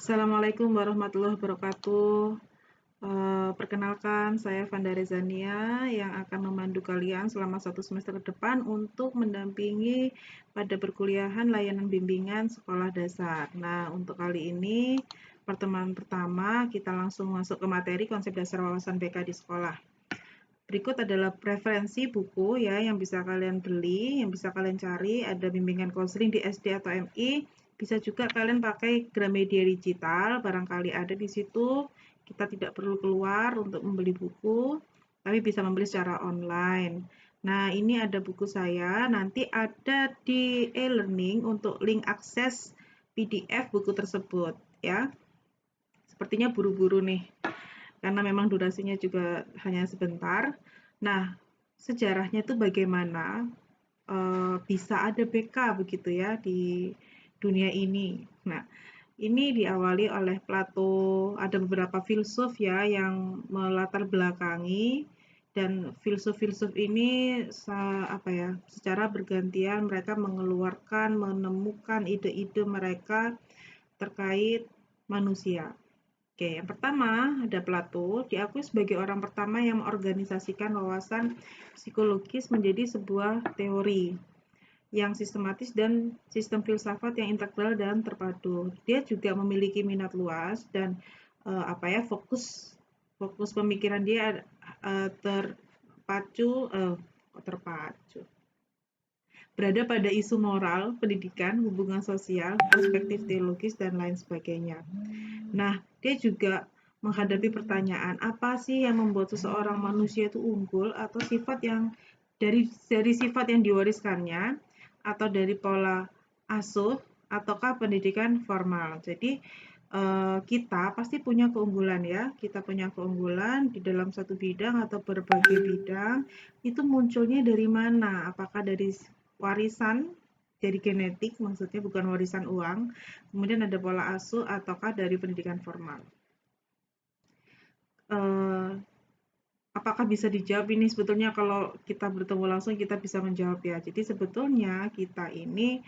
Assalamualaikum warahmatullahi wabarakatuh. Perkenalkan, saya Vanda Rezania yang akan memandu kalian selama 1 semester ke depan untuk mendampingi pada perkuliahan layanan bimbingan sekolah dasar. Nah, untuk kali ini, pertemuan pertama kita langsung masuk ke materi konsep dasar wawasan BK di sekolah. Berikut adalah preferensi buku ya yang bisa kalian beli, yang bisa kalian cari. Ada bimbingan konseling di SD atau MI. Bisa juga kalian pakai Gramedia digital, barangkali ada di situ. Kita tidak perlu keluar untuk membeli buku, tapi bisa membeli secara online. Nah, ini ada buku saya. Nanti ada di e-learning untuk link akses PDF buku tersebut ya. Sepertinya buru-buru nih karena memang durasinya juga hanya sebentar. Nah, sejarahnya itu bagaimana bisa ada BK begitu ya di dunia ini. Nah, ini diawali oleh Plato, ada beberapa filsuf ya yang melatar belakangi dan filsuf-filsuf ini secara bergantian mereka mengeluarkan, menemukan ide-ide mereka terkait manusia. Oke, yang pertama ada Plato, diakui sebagai orang pertama yang mengorganisasikan wawasan psikologis menjadi sebuah teori yang sistematis dan sistem filsafat yang integral dan terpadu. Dia juga memiliki minat luas dan fokus pemikiran dia terpacu terpacu berada pada isu moral, pendidikan, hubungan sosial, perspektif teologis, dan lain sebagainya. Nah, dia juga menghadapi pertanyaan, apa sih yang membuat seseorang manusia itu unggul atau sifat yang dari sifat yang diwariskannya atau dari pola asuh ataukah pendidikan formal. Jadi kita pasti punya keunggulan ya. Kita punya keunggulan di dalam satu bidang atau berbagai bidang. Itu munculnya dari mana? Apakah dari warisan, dari genetik, maksudnya bukan warisan uang. Kemudian ada pola asuh ataukah dari pendidikan formal. Apakah bisa dijawab ini? Sebetulnya kalau kita bertemu langsung kita bisa menjawab ya. Jadi sebetulnya kita ini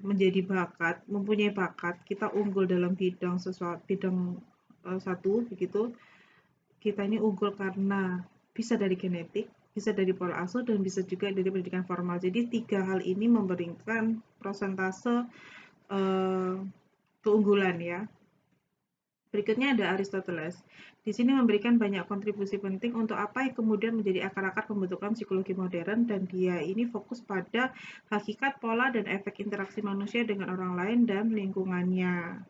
menjadi bakat, mempunyai bakat, kita unggul dalam bidang satu begitu. Kita ini unggul karena bisa dari genetik, bisa dari pola asuh, dan bisa juga dari pendidikan formal. Jadi 3 hal ini memberikan prosentase keunggulan ya. Berikutnya ada Aristoteles. Di sini memberikan banyak kontribusi penting untuk apa yang kemudian menjadi akar-akar pembentukan psikologi modern, dan dia ini fokus pada hakikat, pola, dan efek interaksi manusia dengan orang lain dan lingkungannya.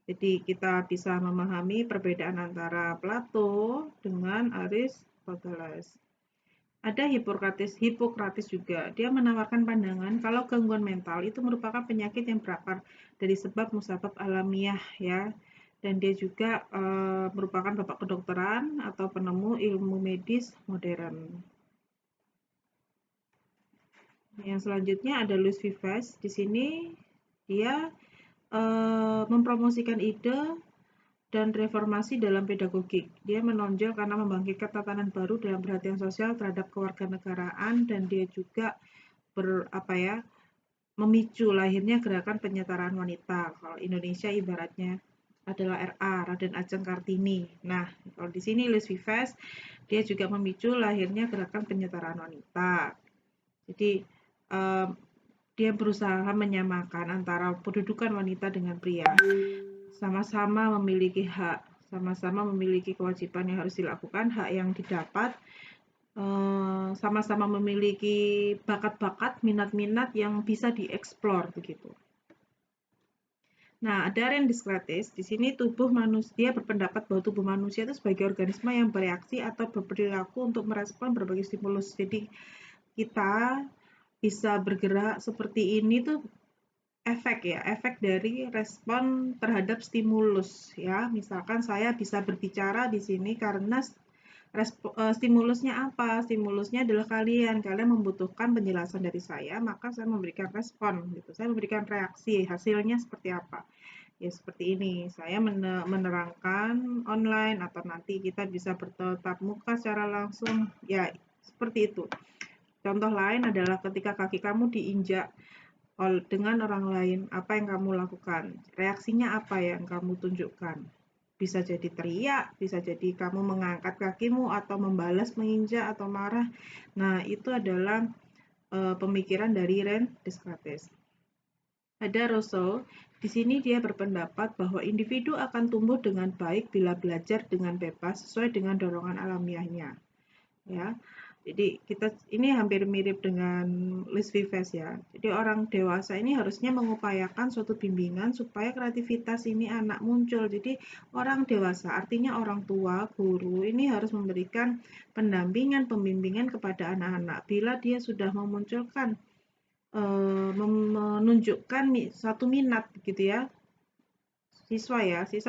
Jadi kita bisa memahami perbedaan antara Plato dengan Aristoteles. Ada Hippocrates juga. Dia menawarkan pandangan kalau gangguan mental itu merupakan penyakit yang berakar dari sebab musabab alamiah ya. Dan dia juga merupakan bapak kedokteran atau penemu ilmu medis modern. Yang selanjutnya ada Louis Vives. Di sini dia mempromosikan ide dan reformasi dalam pedagogik. Dia menonjol karena membangkitkan tatanan baru dalam perhatian sosial terhadap kewarganegaraan, dan dia juga memicu lahirnya gerakan penyetaraan wanita. Kalau Indonesia ibaratnya adalah RA, Raden Ajeng Kartini. Nah, kalau di sini Louis Vives, dia juga memicu lahirnya gerakan penyetaraan wanita. Jadi dia berusaha menyamakan antara kedudukan wanita dengan pria. Sama-sama memiliki hak, sama-sama memiliki kewajiban yang harus dilakukan, hak yang didapat, sama-sama memiliki bakat-bakat, minat-minat yang bisa dieksplor begitu. Nah, ada Rene Descartes. Di sini dia berpendapat bahwa tubuh manusia itu sebagai organisme yang bereaksi atau berperilaku untuk merespon berbagai stimulus. Jadi kita bisa bergerak seperti ini tuh efek dari respon terhadap stimulus ya. Misalkan saya bisa berbicara di sini karena stimulusnya apa? Stimulusnya adalah kalian membutuhkan penjelasan dari saya, maka saya memberikan respon gitu. Saya memberikan reaksi, hasilnya seperti apa? Ya seperti ini. Saya menerangkan online atau nanti kita bisa bertatap muka secara langsung. Ya, seperti itu. Contoh lain adalah ketika kaki kamu diinjak dengan orang lain, apa yang kamu lakukan? Reaksinya apa yang kamu tunjukkan? Bisa jadi teriak, bisa jadi kamu mengangkat kakimu atau membalas menginjak atau marah. Nah, itu adalah pemikiran dari Rene Descartes. Ada Rousseau, di sini dia berpendapat bahwa individu akan tumbuh dengan baik bila belajar dengan bebas sesuai dengan dorongan alamiahnya. Ya, jadi ini hampir mirip dengan Luis Vives ya. Jadi orang dewasa ini harusnya mengupayakan suatu bimbingan supaya kreativitas ini anak muncul. Jadi orang dewasa artinya orang tua, guru ini harus memberikan pendampingan, pembimbingan kepada anak-anak bila dia sudah memunculkan menunjukkan satu minat gitu ya. Siswa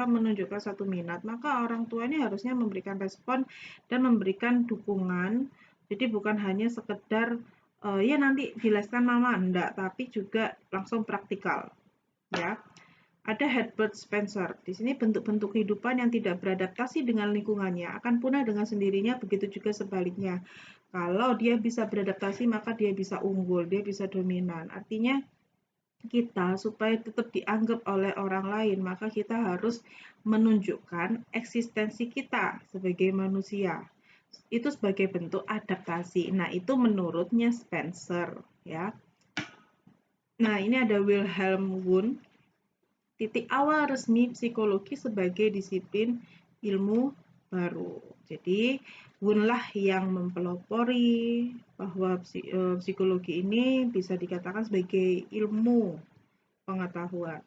menunjukkan satu minat, maka orang tua ini harusnya memberikan respon dan memberikan dukungan. Jadi bukan hanya sekedar ya nanti dileskan mama, enggak, tapi juga langsung praktikal ya. Ada Herbert Spencer. Di sini bentuk-bentuk kehidupan yang tidak beradaptasi dengan lingkungannya akan punah dengan sendirinya, begitu juga sebaliknya. Kalau dia bisa beradaptasi, maka dia bisa unggul, dia bisa dominan. Artinya kita supaya tetap dianggap oleh orang lain, maka kita harus menunjukkan eksistensi kita sebagai manusia. Itu sebagai bentuk adaptasi. Nah, itu menurutnya Spencer, ya. Nah, ini ada Wilhelm Wundt. Titik awal resmi psikologi sebagai disiplin ilmu baru. Jadi, Wundt lah yang mempelopori bahwa psikologi ini bisa dikatakan sebagai ilmu pengetahuan.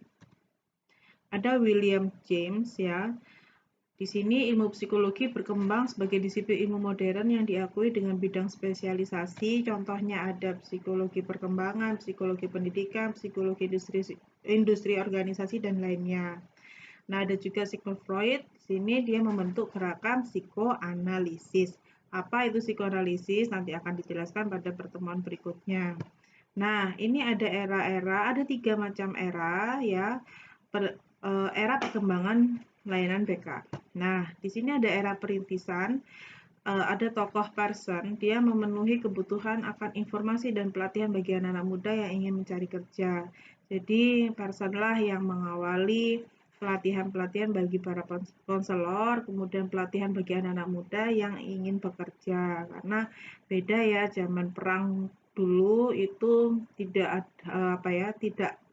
Ada William James ya. Di sini ilmu psikologi berkembang sebagai disiplin ilmu modern yang diakui dengan bidang spesialisasi. Contohnya ada psikologi perkembangan, psikologi pendidikan, psikologi industri organisasi dan lainnya. Nah, ada juga Sigmund Freud. Di sini dia membentuk gerakan psikoanalisis. Apa itu psikoanalisis? Nanti akan dijelaskan pada pertemuan berikutnya. Nah, ini ada era-era, ada 3 macam era ya. Era perkembangan layanan BK. Nah, di sini ada era perintisan, ada tokoh person, dia memenuhi kebutuhan akan informasi dan pelatihan bagi anak-anak muda yang ingin mencari kerja. Jadi, person lah yang mengawali pelatihan-pelatihan bagi para konselor, kemudian pelatihan bagi anak-anak muda yang ingin bekerja. Karena beda ya, zaman perang dulu itu tidak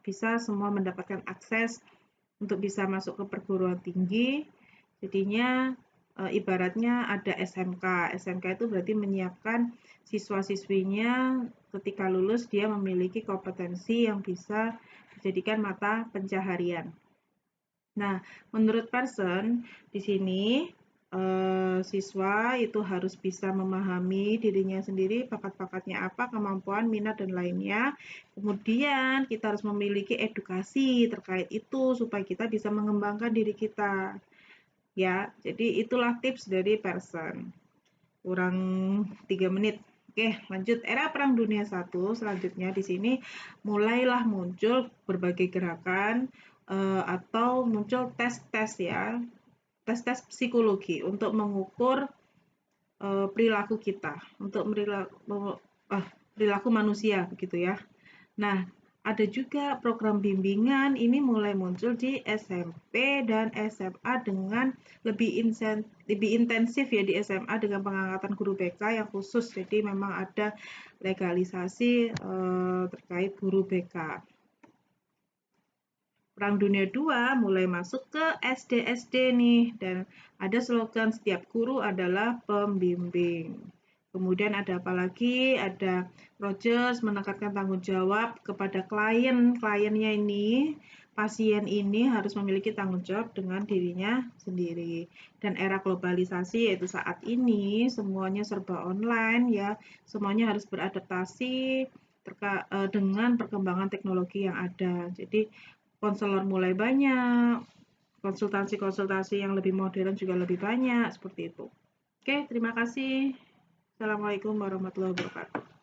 bisa semua mendapatkan akses untuk bisa masuk ke perguruan tinggi. Jadinya ibaratnya ada SMK. SMK itu berarti menyiapkan siswa-siswinya ketika lulus dia memiliki kompetensi yang bisa dijadikan mata pencaharian. Nah, menurut person di sini siswa itu harus bisa memahami dirinya sendiri, bakat-bakatnya apa, kemampuan, minat, dan lainnya. Kemudian kita harus memiliki edukasi terkait itu supaya kita bisa mengembangkan diri kita. Ya, jadi itulah tips dari person. Kurang 3 menit. Oke, lanjut era Perang Dunia I. Selanjutnya di sini mulailah muncul berbagai gerakan atau muncul tes-tes ya, tes-tes psikologi untuk mengukur perilaku kita, untuk perilaku manusia begitu ya. Nah, ada juga program bimbingan ini mulai muncul di SMP dan SMA dengan lebih intensif ya di SMA dengan pengangkatan guru BK yang khusus. Jadi memang ada legalisasi terkait guru BK. Perang Dunia II mulai masuk ke SD-SD nih dan ada slogan setiap guru adalah pembimbing. Kemudian ada apa lagi? Ada Rogers menekankan tanggung jawab kepada kliennya ini, pasien ini harus memiliki tanggung jawab dengan dirinya sendiri. Dan era globalisasi yaitu saat ini semuanya serba online ya, semuanya harus beradaptasi dengan perkembangan teknologi yang ada. Jadi konselor mulai banyak, konsultasi-konsultasi yang lebih modern juga lebih banyak, seperti itu. Oke, terima kasih. Assalamualaikum warahmatullahi wabarakatuh.